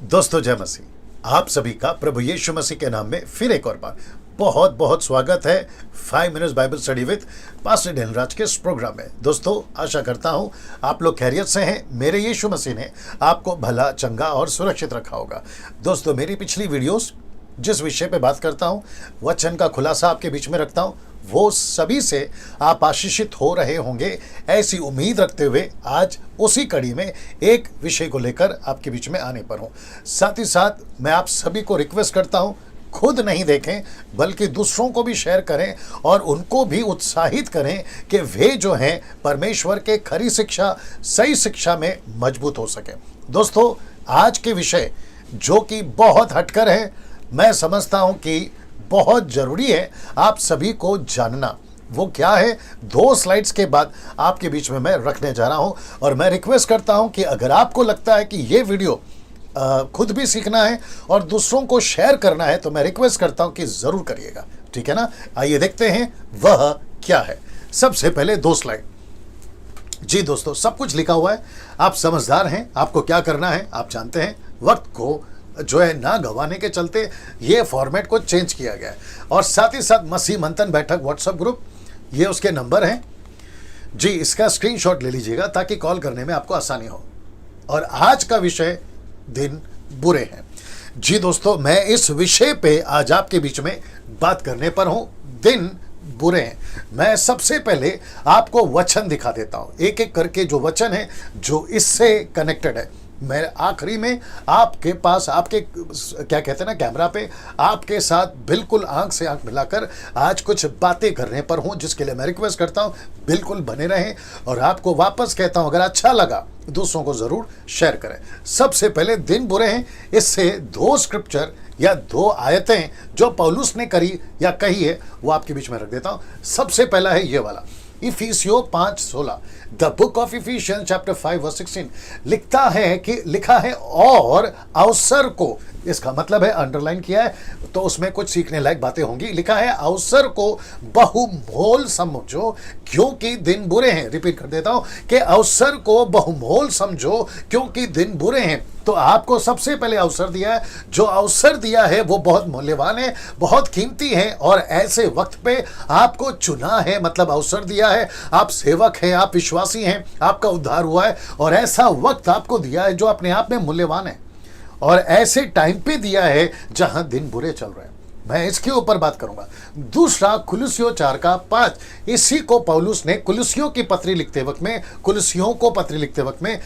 दोस्तों जय मसीह। आप सभी का प्रभु यीशु मसीह के नाम में फिर एक और बार बहुत बहुत स्वागत है 5 minutes Bible study with pastor Dhanraj के इस प्रोग्राम में। दोस्तों आशा करता हूं आप लोग खैरियत से हैं। मेरे यीशु मसीह ने आपको भला चंगा और सुरक्षित रखा होगा। दोस्तों मेरी पिछली वीडियोस जिस विषय पे बात करता हूं, वचन का खुलासा आपके बीच में रखता हूं, वो सभी से आप आशीषित हो रहे होंगे ऐसी उम्मीद रखते हुए आज उसी कड़ी में एक विषय को लेकर आपके बीच में आने पर हूं। साथ ही साथ मैं आप सभी को रिक्वेस्ट करता हूं, खुद नहीं देखें बल्कि दूसरों को भी शेयर करें और उनको भी उत्साहित करें कि वे जो हैं परमेश्वर के खरी शिक्षा, सही शिक्षा में मजबूत हो सके। दोस्तों आज के विषय जो कि बहुत हटकर है, मैं समझता हूं कि बहुत जरूरी है आप सभी को जानना। वो क्या है, 2 स्लाइड्स के बाद आपके बीच में मैं रखने जा रहा हूं। और मैं रिक्वेस्ट करता हूं कि अगर आपको लगता है कि ये वीडियो खुद भी सीखना है और दूसरों को शेयर करना है तो मैं रिक्वेस्ट करता हूं कि जरूर करिएगा, ठीक है ना। आइए देखते हैं वह क्या है। सबसे पहले 2 स्लाइड। जी दोस्तों, सब कुछ लिखा हुआ है, आप समझदार हैं, आपको क्या करना है आप जानते हैं। वक्त को जो है ना गंवाने के चलते ये फॉर्मेट को चेंज किया गया है। और साथ ही साथ मसीह मंथन बैठक व्हाट्सएप ग्रुप, ये उसके नंबर हैं जी, इसका स्क्रीनशॉट ले लीजिएगा ताकि कॉल करने में आपको आसानी हो। और आज का विषय दिन बुरे हैं। जी दोस्तों, मैं इस विषय पे आज आपके बीच में बात करने पर हूं, दिन बुरे हैं। मैं सबसे पहले आपको वचन दिखा देता हूं, एक एक करके जो वचन है जो इससे कनेक्टेड है। मैं आखिरी में आपके पास आपके क्या कहते हैं ना, कैमरा पे आपके साथ बिल्कुल आंख से आंख मिलाकर आज कुछ बातें करने पर हूं, जिसके लिए मैं रिक्वेस्ट करता हूं बिल्कुल बने रहें। और आपको वापस कहता हूं, अगर अच्छा लगा दूसरों को जरूर शेयर करें। सबसे पहले दिन बुरे हैं, इससे 2 स्क्रिप्चर या 2 आयतें जो पौलुस ने करी या कही है वो आपके बीच में रख देता हूं। सबसे पहला है ये वाला, इफिसियों 5:16। The book of efficiency chapter 5:16 लिखा है और अवसर को, इसका मतलब है अंडरलाइन किया है तो उसमें कुछ सीखने लायक बातें होंगी। लिखा है अवसर को बहुमोल समझो क्योंकि दिन बुरे हैं। रिपीट कर देता हूं कि अवसर को बहुमोल समझो क्योंकि दिन बुरे हैं। तो आपको सबसे पहले अवसर दिया है, जो अवसर दिया है वो बहुत मूल्यवान है, बहुत कीमती है। और ऐसे वक्त पे आपको चुना है, मतलब अवसर दिया है, आप सेवक हैं, आप विश्वासी हैं, आपका उद्धार हुआ है और ऐसा वक्त आपको दिया है जो अपने आप में मूल्यवान है और ऐसे टाइम पे दिया है जहां दिन बुरे चल रहे हैं। मैं इसके ऊपर बात करूंगा। दूसरा कुलुसियों 4:5, इसी को पौलुस ने कुलुसियों की पत्री लिखते वक्त में, कुलुसियों को पत्री लिखते वक्त में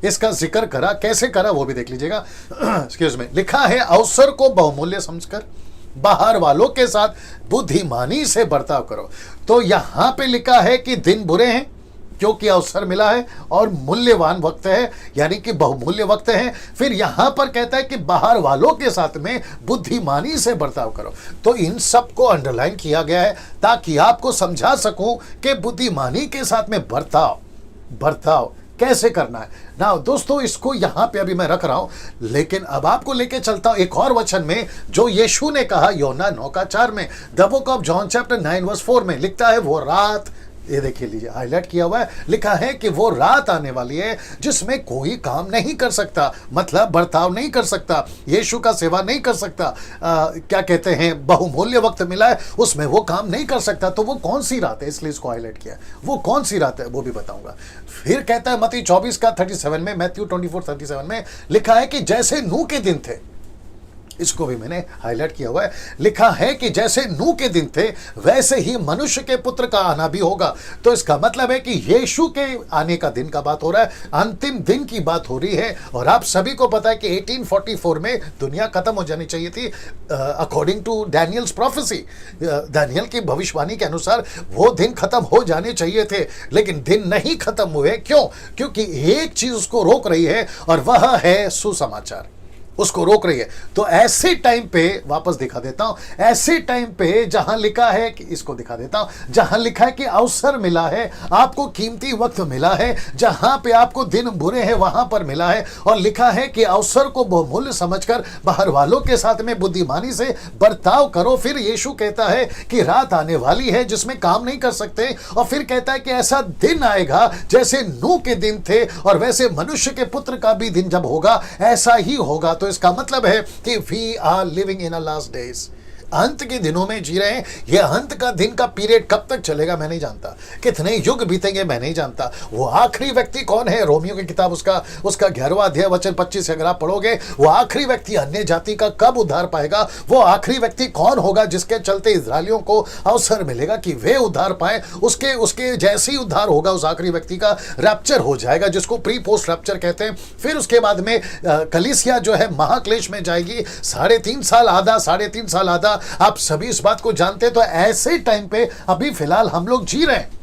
इसका जिक्र करा। कैसे करा वो भी देख लीजिएगा। एक्सक्यूज में, लिखा है अवसर को बहुमूल्य समझकर बाहर वालों के साथ बुद्धिमानी से बर्ताव करो। तो यहां पे लिखा है कि दिन बुरे हैं क्योंकि अवसर मिला है और मूल्यवान वक्त है, यानी कि बहुमूल्य वक्त है। फिर यहां पर कहता है कि बाहर वालों के साथ में बुद्धिमानी से बर्ताव करो। तो इन सब को अंडरलाइन किया गया है ताकि आपको समझा सकूं कि बुद्धिमानी के साथ में बर्ताव कैसे करना है ना। दोस्तों इसको यहां पे अभी मैं रख रहा हूं, लेकिन अब आपको लेके चलता हूं एक और वचन में जो यीशु ने कहा यूहन्ना 9:4 में। The book of John chapter 9:4 में लिखता है वो रात, ये देखिए लीजिए हाईलाइट किया हुआ है, लिखा है कि वो रात आने वाली है जिसमें कोई काम नहीं कर सकता, मतलब बर्ताव नहीं कर सकता, यीशु का सेवा नहीं कर सकता, क्या कहते हैं बहुमूल्य वक्त मिला है उसमें वो काम नहीं कर सकता। तो वो कौन सी रात है, इसलिए इसको हाईलाइट किया। वो कौन सी रात है वो भी बताऊंगा। फिर कहता है मत्ती 24:37 में, मैथ्यू 24:37 में लिखा है कि जैसे नूह के दिन थे, इसको भी मैंने हाईलाइट किया हुआ है, लिखा है कि जैसे नूह के दिन थे वैसे ही मनुष्य के पुत्र का आना भी होगा। तो इसका मतलब है कि यीशु के आने का दिन का बात हो रहा है, अंतिम दिन की बात हो रही है। और आप सभी को पता है कि 1844 में दुनिया खत्म हो जानी चाहिए थी अकॉर्डिंग टू डैनियल्स प्रोफेसी। दानियल की भविष्यवाणी के अनुसार वो दिन खत्म हो जाने चाहिए थे, लेकिन दिन नहीं खत्म हुए। क्यों? क्योंकि एक चीज उसको रोक रही है और वह है सुसमाचार। उसको रोक रही है। तो ऐसे टाइम पे वापस दिखा देता हूं, ऐसे टाइम पे जहां लिखा है कि इसको दिखा देता हूं, जहां लिखा है कि अवसर मिला है, आपको कीमती वक्त मिला है, जहां पे आपको दिन बुरे हैं वहां पर मिला है, और लिखा है कि अवसर को बहुमूल्य समझकर बाहर वालों के साथ में बुद्धिमानी से बर्ताव करो। फिर यीशु कहता है कि रात आने वाली है जिसमें काम नहीं कर सकते, और फिर कहता है कि ऐसा दिन आएगा जैसे नूह के दिन थे, और वैसे मनुष्य के पुत्र का भी दिन जब होगा ऐसा ही होगा। तो इसका मतलब है कि we are living in a last days, अंत के दिनों में जी रहे हैं। यह अंत का दिन का पीरियड कब तक चलेगा मैं नहीं जानता, कितने युग बीतेंगे मैं नहीं जानता। वो आखिरी व्यक्ति कौन है, रोमियो की किताब उसका 11वां अध्याय वचन 25 से अगर आप पढ़ोगे, वो आखिरी व्यक्ति अन्य जाति का कब उद्धार पाएगा, वो आखिरी व्यक्ति कौन होगा जिसके चलते इजरायलियों को अवसर मिलेगा कि वे उद्धार पाए, उसके जैसे ही उद्धार होगा उस आखिरी व्यक्ति का रैप्चर हो जाएगा, जिसको प्री पोस्ट रैप्चर कहते हैं। फिर उसके बाद में कलीसिया जो है महाक्लेश में जाएगी, 3.5 साल आधा, 3.5 साल आधा, आप सभी इस बात को जानते हैं। तो ऐसे टाइम पे अभी फिलहाल हम लोग जी रहे हैं।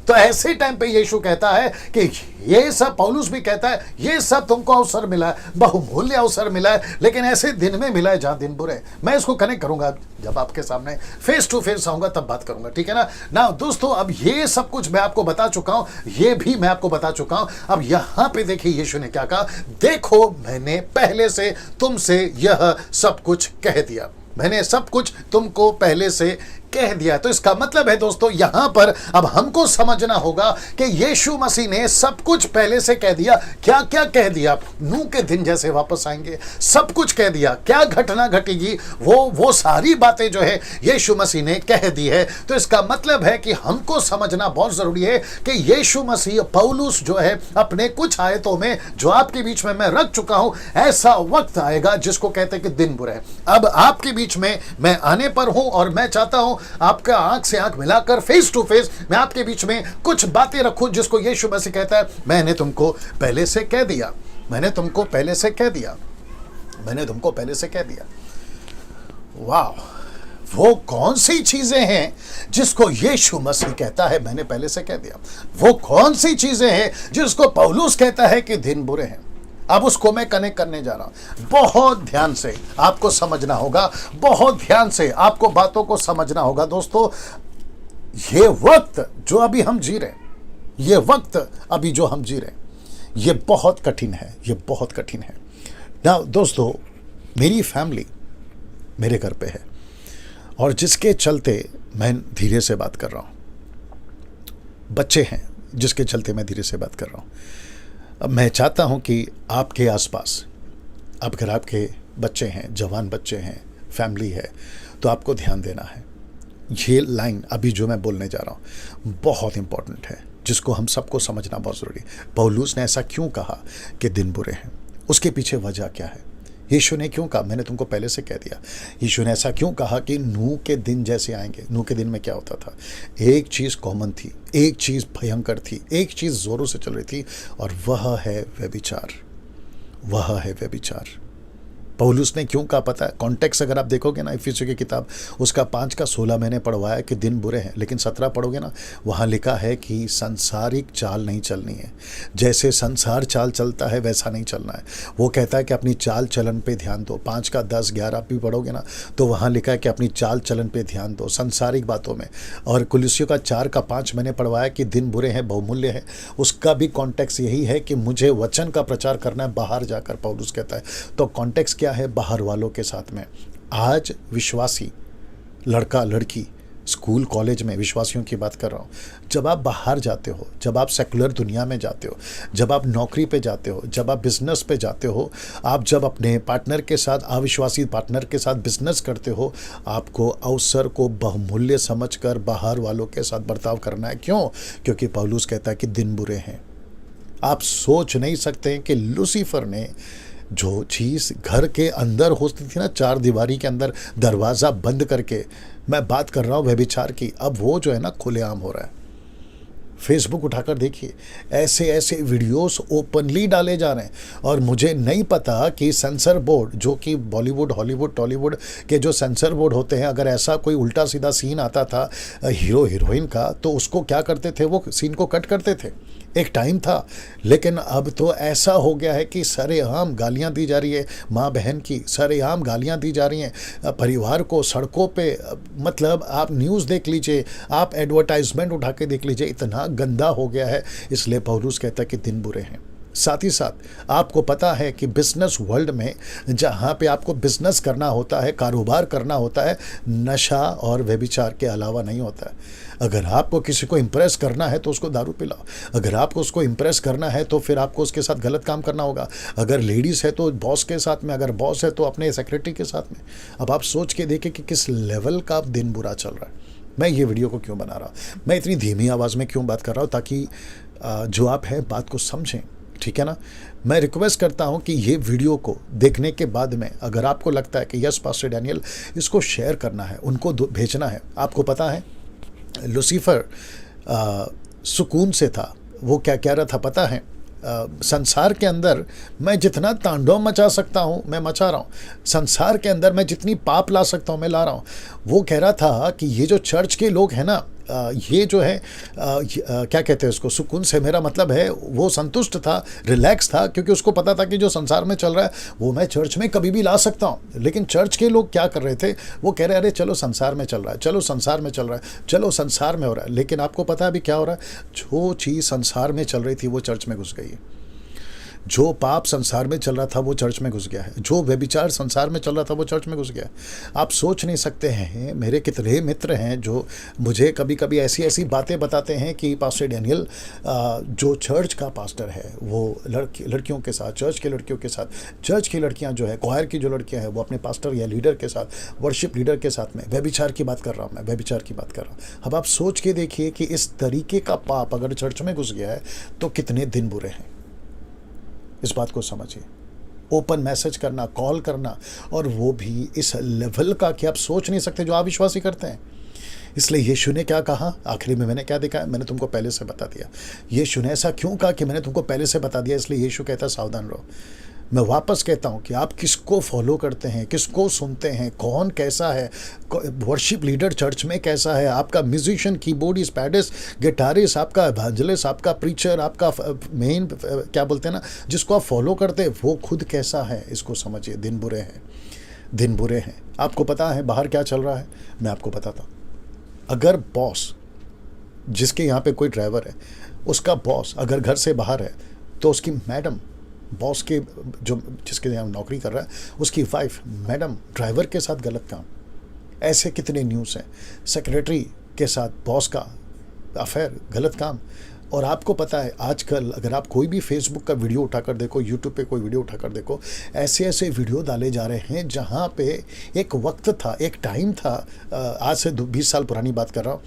तो ऐसे टाइम पे यीशु कहता है कि ये सब, पौलुस भी कहता है, ये सब तुमको अवसर मिला है, बहुमूल्य अवसर मिला है, लेकिन ऐसे दिन में मिला है जहां दिन बुरे। मैं इसको कनेक्ट करूंगा जब आपके सामने फेस टू फेस आऊंगा तब बात करूंगा, ठीक है ना दोस्तों। अब ये सब कुछ मैं आपको बता चुका हूं, ये भी मैं आपको बता चुका हूं। अब यहां पे देखिए यीशु ने क्या कहा, देखो मैंने पहले से तुमसे यह सब कुछ कह दिया, मैंने सब कुछ तुमको पहले से कह दिया। तो इसका मतलब है दोस्तों, यहां पर अब हमको समझना होगा कि यीशु मसीह ने सब कुछ पहले से कह दिया। क्या क्या कह दिया, नूह के दिन जैसे वापस आएंगे, सब कुछ कह दिया। क्या घटना घटेगी, वो सारी बातें जो है यीशु मसीह ने कह दी है। तो इसका मतलब है कि हमको समझना बहुत जरूरी है कि यीशु मसीह, पौलुस जो है अपने कुछ आयतों में जो आपके बीच में मैं रख चुका हूं, ऐसा वक्त आएगा जिसको कहते हैं कि दिन बुरे हैं। अब आपके बीच में मैं आने पर हूं और मैं चाहता हूं आपका आंख से आंख मिलाकर फेस टू फेस मैं आपके बीच में कुछ बातें रखूं जिसको यीशु मसीह कहता है, मैंने तुमको पहले से कह दिया, मैंने तुमको पहले से कह दिया, मैंने तुमको पहले से कह दिया। वाह, वो कौन सी चीजें हैं जिसको यीशु मसीह कहता है मैंने पहले से कह दिया, वो कौन सी चीजें हैं जिसको पौलुस कहता है कि दिन बुरे हैं। अब उसको मैं कनेक्ट करने जा रहा हूं। बहुत ध्यान से आपको समझना होगा, बहुत ध्यान से आपको बातों को समझना होगा दोस्तों। ये वक्त जो अभी हम जी रहे हैं, ये वक्त अभी जो हम जी रहे हैं, ये बहुत कठिन है, ये बहुत कठिन है ना दोस्तों। मेरी फैमिली मेरे घर पे है और जिसके चलते मैं धीरे से बात कर रहा हूं, बच्चे हैं जिसके चलते मैं धीरे से बात कर रहा हूं। अब मैं चाहता हूं कि आपके आसपास, अब अगर आपके बच्चे हैं, जवान बच्चे हैं, फैमिली है, तो आपको ध्यान देना है। ये लाइन अभी जो मैं बोलने जा रहा हूं बहुत इंपॉर्टेंट है, जिसको हम सबको समझना बहुत ज़रूरी है। पौलुस ने ऐसा क्यों कहा कि दिन बुरे हैं, उसके पीछे वजह क्या है। यीशु ने क्यों कहा मैंने तुमको पहले से कह दिया। यीशु ने ऐसा क्यों कहा कि नूह के दिन जैसे आएंगे। नूह के दिन में क्या होता था, एक चीज़ कॉमन थी, एक चीज़ भयंकर थी, एक चीज़ ज़ोरों से चल रही थी, और वह है व्यभिचार, वह है व्यभिचार। पौलुस ने क्यों कहा पता है, कॉन्टेक्स्ट अगर आप देखोगे ना, इफिसियों की किताब उसका 5 का 16 मैंने पढ़वाया कि दिन बुरे हैं, लेकिन 17 पढ़ोगे ना, वहाँ लिखा है कि सांसारिक चाल नहीं चलनी है, जैसे संसार चाल चलता है वैसा नहीं चलना है। वो कहता है कि अपनी चाल चलन पे ध्यान दो। 5 का 10 11 आप भी पढ़ोगे ना, तो वहाँ लिखा है कि अपनी चाल चलन पे ध्यान दो संसारिक बातों में। और कुलिसियों का 4 का 5 मैंने पढ़वाया कि दिन बुरे हैं, बहुमूल्य है, उसका भी कॉन्टेक्स्ट यही है कि मुझे वचन का प्रचार करना है बाहर जाकर, पौलुस कहता है। तो कॉन्टेक्स्ट क्या है, बाहर वालों के साथ में। आज विश्वासी लड़का लड़की स्कूल कॉलेज में, विश्वासियों की बात कर रहा हूँ, जब आप बाहर जाते हो, जब आप सेकुलर दुनिया में जाते हो, जब आप नौकरी पे जाते हो, जब आप बिजनेस पे जाते हो, आप जब अपने पार्टनर के साथ, अविश्वासी पार्टनर के साथ बिजनेस करते हो, आपको अवसर को बहुमूल्य समझकर बाहर वालों के साथ बर्ताव करना है। क्यों? क्योंकि पौलुस कहता है कि दिन बुरे हैं। आप सोच नहीं सकते कि लूसीफर ने जो चीज़ घर के अंदर होती थी ना, 4 दीवारी के अंदर दरवाज़ा बंद करके, मैं बात कर रहा हूँ व्यभिचार की, अब वो जो है ना खुलेआम हो रहा है। फेसबुक उठाकर देखिए, ऐसे ऐसे वीडियोस ओपनली डाले जा रहे हैं। और मुझे नहीं पता कि सेंसर बोर्ड, जो कि बॉलीवुड, हॉलीवुड, टॉलीवुड के जो सेंसर बोर्ड होते हैं, अगर ऐसा कोई उल्टा सीधा सीन आता था हीरो हीरोइन का, तो उसको क्या करते थे, वो सीन को कट करते थे। एक टाइम था, लेकिन अब तो ऐसा हो गया है कि सरेआम गालियां दी जा रही है माँ बहन की, सरेआम गालियां दी जा रही हैं परिवार को सड़कों पे। मतलब आप न्यूज़ देख लीजिए, आप एडवर्टाइजमेंट उठा के देख लीजिए, इतना गंदा हो गया है। इसलिए पौलुस कहता है कि दिन बुरे हैं। साथ ही साथ आपको पता है कि बिजनेस वर्ल्ड में जहाँ पे आपको बिजनेस करना होता है, कारोबार करना होता है, नशा और व्यभिचार के अलावा नहीं होता है। अगर आपको किसी को इम्प्रेस करना है तो उसको दारू पिलाओ, अगर आपको उसको इम्प्रेस करना है तो फिर आपको उसके साथ गलत काम करना होगा। अगर लेडीज़ है तो बॉस के साथ में, अगर बॉस है तो अपने सेक्रेटरी के साथ में। अब आप सोच के देखिए कि किस लेवल का दिन बुरा चल रहा है। मैं ये वीडियो को क्यों बना रहा हूँ, मैं इतनी धीमी आवाज़ में क्यों बात कर रहा हूँ, ताकि जो आप हैं बात को समझें, ठीक है ना। मैं रिक्वेस्ट करता हूं कि ये वीडियो को देखने के बाद में अगर आपको लगता है कि यस पास्टर डैनियल इसको शेयर करना है, उनको भेजना है। आपको पता है लूसीफर सुकून से था, वो क्या कह रहा था पता है, संसार के अंदर मैं जितना तांडव मचा सकता हूँ मैं मचा रहा हूँ, संसार के अंदर मैं जितनी पाप ला सकता हूँ मैं ला रहा हूँ। वो कह रहा था कि ये जो चर्च के लोग हैं ना, ये जो है क्या कहते हैं उसको, सुकून से मेरा मतलब है वो संतुष्ट था, रिलैक्स था, क्योंकि उसको पता था कि जो संसार में चल रहा है वो मैं चर्च में कभी भी ला सकता हूँ। लेकिन चर्च के लोग क्या कर रहे थे, वो कह रहे अरे चलो संसार में चल रहा है, चलो संसार में चल रहा है, चलो संसार में हो रहा है। लेकिन आपको पता है अभी क्या हो रहा है, जो चीज़ संसार में चल रही थी वो चर्च में घुस गई है। जो पाप संसार में चल रहा था वो चर्च में घुस गया है, जो व्यभिचार संसार में चल रहा था वो चर्च में घुस गया है। आप सोच नहीं सकते हैं, मेरे कितने मित्र हैं जो मुझे कभी कभी ऐसी ऐसी बातें बताते हैं कि पास्टर डैनियल जो चर्च का पास्टर है वो लड़कियों के साथ, चर्च के लड़कियों के साथ, चर्च की लड़कियां जो है, क्वायर की जो लड़कियां हैं वो अपने पास्टर या लीडर के साथ, वर्शिप लीडर के साथ में व्यभिचार की बात कर रहा हूँ, मैं व्यभिचार की बात कर रहा हूँ। अब आप सोच के देखिए कि इस तरीके का पाप अगर चर्च में घुस गया है तो कितने दिन बुरे हैं। इस बात को समझिए। ओपन मैसेज करना, कॉल करना, और वो भी इस लेवल का कि आप सोच नहीं सकते, जो आप विश्वासी करते हैं। इसलिए यीशु ने क्या कहा आखिरी में, मैंने क्या देखा है, मैंने तुमको पहले से बता दिया। यीशु ने ऐसा क्यों कहा कि मैंने तुमको पहले से बता दिया, इसलिए यीशु कहता है सावधान रहो। मैं वापस कहता हूं कि आप किसको फॉलो करते हैं, किसको सुनते हैं, कौन कैसा है, वर्शिप लीडर चर्च में कैसा है, आपका म्यूजिशियन, कीबोर्डिस्ट, पैडिस्ट, गिटारिस्ट, आपका एवेंजलिस्ट, आपका प्रीचर, आपका मेन क्या बोलते हैं ना, जिसको आप फॉलो करते हैं वो खुद कैसा है, इसको समझिए। दिन बुरे हैं, दिन बुरे हैं। आपको पता है बाहर क्या चल रहा है, मैं आपको बताता हूँ। अगर बॉस, जिसके यहाँ पे कोई ड्राइवर है, उसका बॉस अगर घर से बाहर है तो उसकी मैडम, बॉस के जो जिसके यहाँ नौकरी कर रहा है उसकी वाइफ, मैडम, ड्राइवर के साथ गलत काम। ऐसे कितने न्यूज़ हैं। सेक्रेटरी के साथ बॉस का अफेयर, गलत काम। और आपको पता है आजकल अगर आप कोई भी फेसबुक का वीडियो उठाकर देखो, यूट्यूब पे कोई वीडियो उठाकर देखो, ऐसे ऐसे वीडियो डाले जा रहे हैं जहाँ पे एक वक्त था, एक टाइम था, आज से 20 साल पुरानी बात कर रहा हूँ,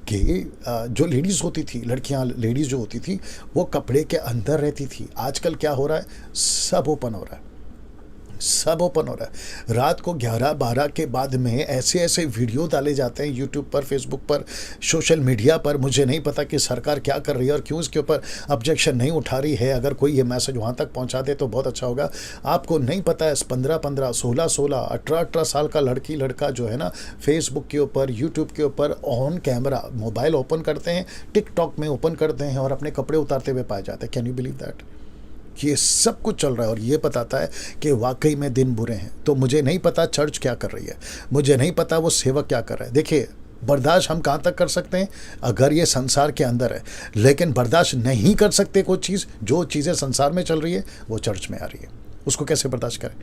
कि जो लेडीज़ होती थी, लड़कियां, लेडीज़ जो होती थी वो कपड़े के अंदर रहती थी। आजकल क्या हो रहा है, सब ओपन हो रहा है, सब ओपन हो रहा है। रात को 11-12 के बाद में ऐसे ऐसे वीडियो डाले जाते हैं यूट्यूब पर, फेसबुक पर, सोशल मीडिया पर। मुझे नहीं पता कि सरकार क्या कर रही है और क्यों इसके ऊपर ऑब्जेक्शन नहीं उठा रही है। अगर कोई ये मैसेज वहाँ तक पहुँचा दे तो बहुत अच्छा होगा। आपको नहीं पता है 15-15, 16-16, 18-18 साल का लड़की लड़का जो है ना, फेसबुक के ऊपर, यूट्यूब के ऊपर ऑन कैमरा मोबाइल ओपन करते हैं, टिकटॉक में ओपन करते हैं और अपने कपड़े उतारते हुए पाए जाते हैं। Can you believe that? ये सब कुछ चल रहा है और ये बताता है कि वाकई में दिन बुरे हैं। तो मुझे नहीं पता चर्च क्या कर रही है, मुझे नहीं पता वो सेवक क्या कर रहा है। देखिए, बर्दाश्त हम कहाँ तक कर सकते हैं अगर ये संसार के अंदर है, लेकिन बर्दाश्त नहीं कर सकते कोई चीज़, जो चीज़ें संसार में चल रही है वो चर्च में आ रही है, उसको कैसे बर्दाश्त करें।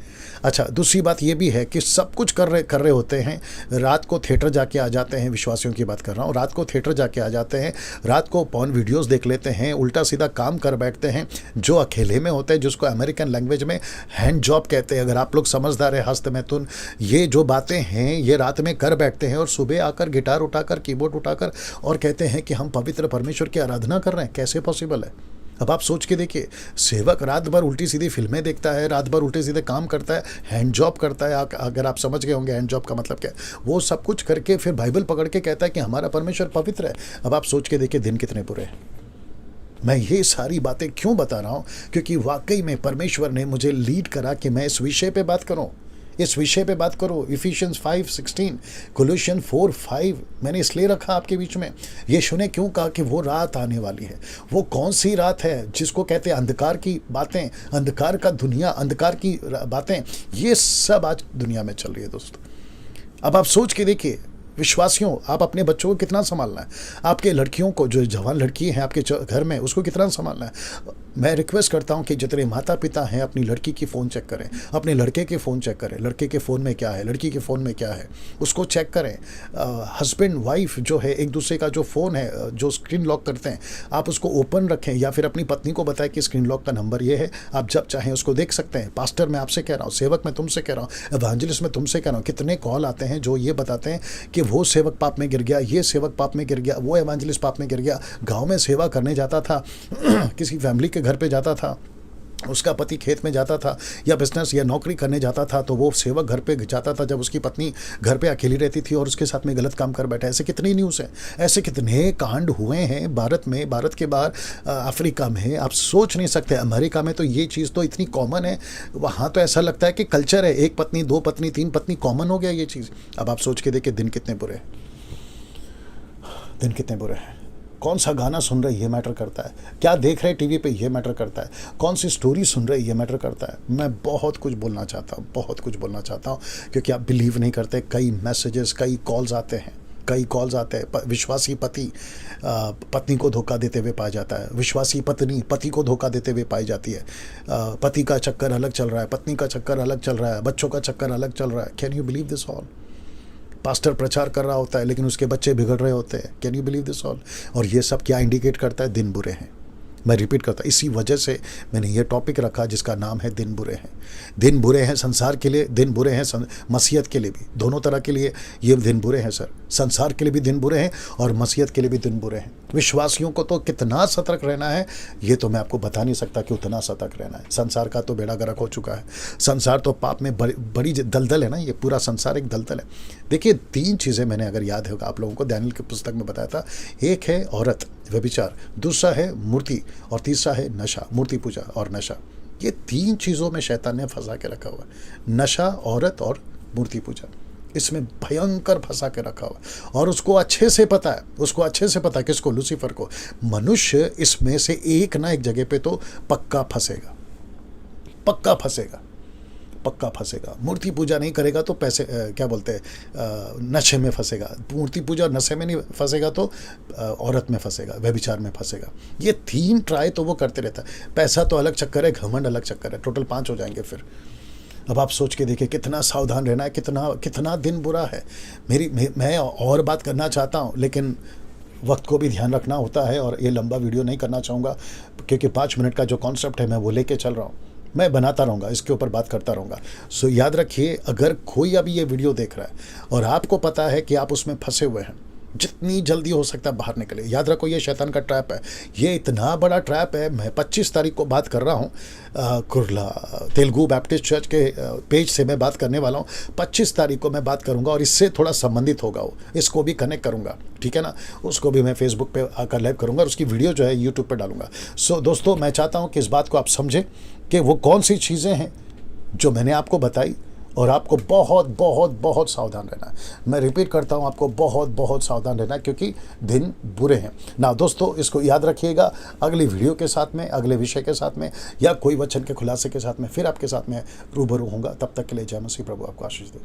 अच्छा, दूसरी बात ये भी है कि सब कुछ कर रहे होते हैं, रात को थिएटर जाके आ जाते हैं, विश्वासियों की बात कर रहा हूँ, रात को थिएटर जाके आ जाते हैं, रात को पॉर्न वीडियोस देख लेते हैं, उल्टा सीधा काम कर बैठते हैं, जो अकेले में होते हैं, जिसको अमेरिकन लैंग्वेज में हैंड जॉब कहते हैं। अगर आप लोग समझदार है, हस्त मैथुन, ये जो बातें हैं ये रात में कर बैठते हैं और सुबह आकर गिटार उठाकर, कीबोर्ड उठाकर और कहते हैं कि हम पवित्र परमेश्वर की आराधना कर रहे हैं। कैसे पॉसिबल है? अब आप सोच के देखिए, सेवक रात भर उल्टी सीधी फिल्में देखता है, रात भर उल्टे सीधे काम करता है, हैंड जॉब करता है। अगर आप समझ गए होंगे हैंड जॉब का मतलब क्या है, वो सब कुछ करके फिर बाइबल पकड़ के कहता है कि हमारा परमेश्वर पवित्र है। अब आप सोच के देखिए दिन कितने बुरे हैं। मैं ये सारी बातें क्यों बता रहा हूँ? क्योंकि वाकई में परमेश्वर ने मुझे लीड करा कि मैं इस विषय पे बात करूँ, इस विषय पे बात करो। इफिशियंस 5:16, कोलोसियन 4:5 मैंने इसलिए रखा आपके बीच में। यीशु ने क्यों कहा कि वो रात आने वाली है। वो कौन सी रात है जिसको कहते हैं अंधकार की बातें, अंधकार का दुनिया, अंधकार की बातें, ये सब आज दुनिया में चल रही है दोस्तों। अब आप सोच के देखिए, विश्वासियों, आप अपने बच्चों को कितना संभालना है, आपके लड़कियों को, जो जवान लड़की हैं आपके घर में, उसको कितना संभालना है। मैं रिक्वेस्ट करता हूं कि जितने माता पिता हैं अपनी लड़की की फ़ोन चेक करें, अपने लड़के के फ़ोन चेक करें, लड़के के फ़ोन में क्या है, लड़की के फ़ोन में क्या है, उसको चेक करें। हस्बैंड वाइफ जो है, एक दूसरे का जो फ़ोन है, जो स्क्रीन लॉक करते हैं, आप उसको ओपन रखें, या फिर अपनी पत्नी को बताएं कि स्क्रीन लॉक का नंबर ये है, आप जब चाहें उसको देख सकते हैं। पास्टर मैं आपसे कह रहा हूँ, सेवक मैं तुमसे कह रहा हूँ, एवांजलिस्ट मैं तुमसे कह रहा हूँ, कितने कॉल आते हैं जो ये बताते हैं कि वो सेवक पाप में गिर गया, ये सेवक पाप में गिर गया, वो एवांजलिस्ट पाप में गिर गया। गाँव में सेवा करने जाता था, किसी फैमिली के घर पर जाता था, उसका पति खेत में जाता था या बिजनेस या नौकरी करने जाता था, तो वो सेवक घर पे जाता था जब उसकी पत्नी घर पे अकेली रहती थी और उसके साथ में गलत काम कर बैठा। ऐसे कितनी न्यूज़ हैं, ऐसे कितने कांड हुए हैं भारत में, भारत के बाहर अफ्रीका में, आप सोच नहीं सकते। अमेरिका में तो ये चीज़ तो इतनी कॉमन है, वहाँ तो ऐसा लगता है कि कल्चर है, 1 पत्नी 2 पत्नी 3 पत्नी कॉमन हो गया ये चीज़। अब आप सोच के देखिए दिन कितने बुरे हैं, दिन कितने बुरे हैं। कौन सा गाना सुन रहे ये मैटर करता है, क्या देख रहे टीवी पे ये मैटर करता है, कौन सी स्टोरी सुन रहे ये मैटर करता है। मैं बहुत कुछ बोलना चाहता हूँ, बहुत कुछ बोलना चाहता हूँ, क्योंकि आप बिलीव नहीं करते, कई मैसेजेस, कई कॉल्स आते हैं, कई कॉल्स आते हैं। विश्वासी पति पत्नी को धोखा देते हुए पाया जाता है, विश्वासी पत्नी पति को धोखा देते हुए पाई जाती है। पति का चक्कर अलग चल रहा है, पत्नी का चक्कर अलग चल रहा है, बच्चों का चक्कर अलग चल रहा है। Can you believe this all? Pastor प्रचार कर रहा होता है लेकिन उसके बच्चे बिगड़ रहे होते हैं। Can you believe this all? और ये सब क्या इंडिकेट करता है? दिन बुरे हैं। मैं रिपीट करता, इसी वजह से मैंने ये टॉपिक रखा जिसका नाम है दिन बुरे हैं। दिन बुरे हैं संसार के लिए, दिन बुरे हैं मसीहत के लिए भी, दोनों तरह के लिए ये दिन बुरे हैं सर। संसार के लिए भी दिन बुरे हैं और मसीहत के लिए भी दिन बुरे हैं। विश्वासियों को तो कितना सतर्क रहना है ये तो मैं आपको बता नहीं सकता कि उतना सतर्क रहना है। संसार का तो बेड़ा गर्क हो चुका है, संसार तो पाप में बड़ी दलदल है ना, ये पूरा संसार एक दलदल है। देखिए 3 चीज़ें मैंने, अगर याद होगा आप लोगों को, दानियेल की पुस्तक में बताया था। एक है औरत, व्यभिचार, दूसरा है मूर्ति, और तीसरा है नशा, मूर्ति पूजा और नशा। ये 3 चीज़ों में शैतान ने फंसा के रखा हुआ है, नशा, औरत और मूर्ति पूजा। इसमें भयंकर फंसा के रखा हुआ, और उसको अच्छे से पता है, उसको अच्छे से पता है किसको? लूसीफर को। मनुष्य इसमें से एक ना एक जगह पे तो पक्का फंसेगा, पक्का फंसेगा, पक्का फंसेगा। मूर्ति पूजा नहीं करेगा तो पैसे क्या बोलते हैं, नशे में फंसेगा। मूर्ति पूजा नशे में नहीं फंसेगा तो औरत में फंसेगा, व्यभिचार में फंसेगा। ये 3 ट्राई तो वो करते रहता है। पैसा तो अलग चक्कर है, घमंड अलग चक्कर है, टोटल 5 हो जाएंगे फिर। अब आप सोच के देखिए कितना सावधान रहना है, कितना दिन बुरा है। मैं और बात करना चाहता हूँ लेकिन वक्त को भी ध्यान रखना होता है, और ये लंबा वीडियो नहीं करना चाहूँगा क्योंकि 5 मिनट का जो कॉन्सेप्ट है मैं वो लेके चल रहा हूँ। मैं बनाता रहूँगा, इसके ऊपर बात करता रहूँगा। सो याद रखिए, अगर कोई अभी ये वीडियो देख रहा है और आपको पता है कि आप उसमें फंसे हुए हैं, जितनी जल्दी हो सकता है बाहर निकले। याद रखो ये शैतान का ट्रैप है, ये इतना बड़ा ट्रैप है। मैं 25 तारीख को बात कर रहा हूँ, कुर्ला तेलुगु बैप्टिस्ट चर्च के पेज से मैं बात करने वाला हूँ। 25 तारीख को मैं बात करूँगा और इससे थोड़ा संबंधित होगा वो, इसको भी कनेक्ट करूँगा, ठीक है ना। उसको भी मैं फेसबुक पे आकर लाइव करूँगा और उसकी वीडियो जो है यूट्यूब पे डालूंगा। सो दोस्तों, मैं चाहता हूँ कि इस बात को आप समझें कि वो कौन सी चीज़ें हैं जो मैंने आपको बताई, और आपको बहुत बहुत बहुत सावधान रहना है। मैं रिपीट करता हूँ, आपको बहुत बहुत सावधान रहना है क्योंकि दिन बुरे हैं ना। दोस्तों इसको याद रखिएगा, अगली वीडियो के साथ में, अगले विषय के साथ में, या कोई वचन के खुलासे के साथ में फिर आपके साथ में रूबरू होऊंगा। तब तक के लिए जय मसीह, प्रभु आपको आशीष दे।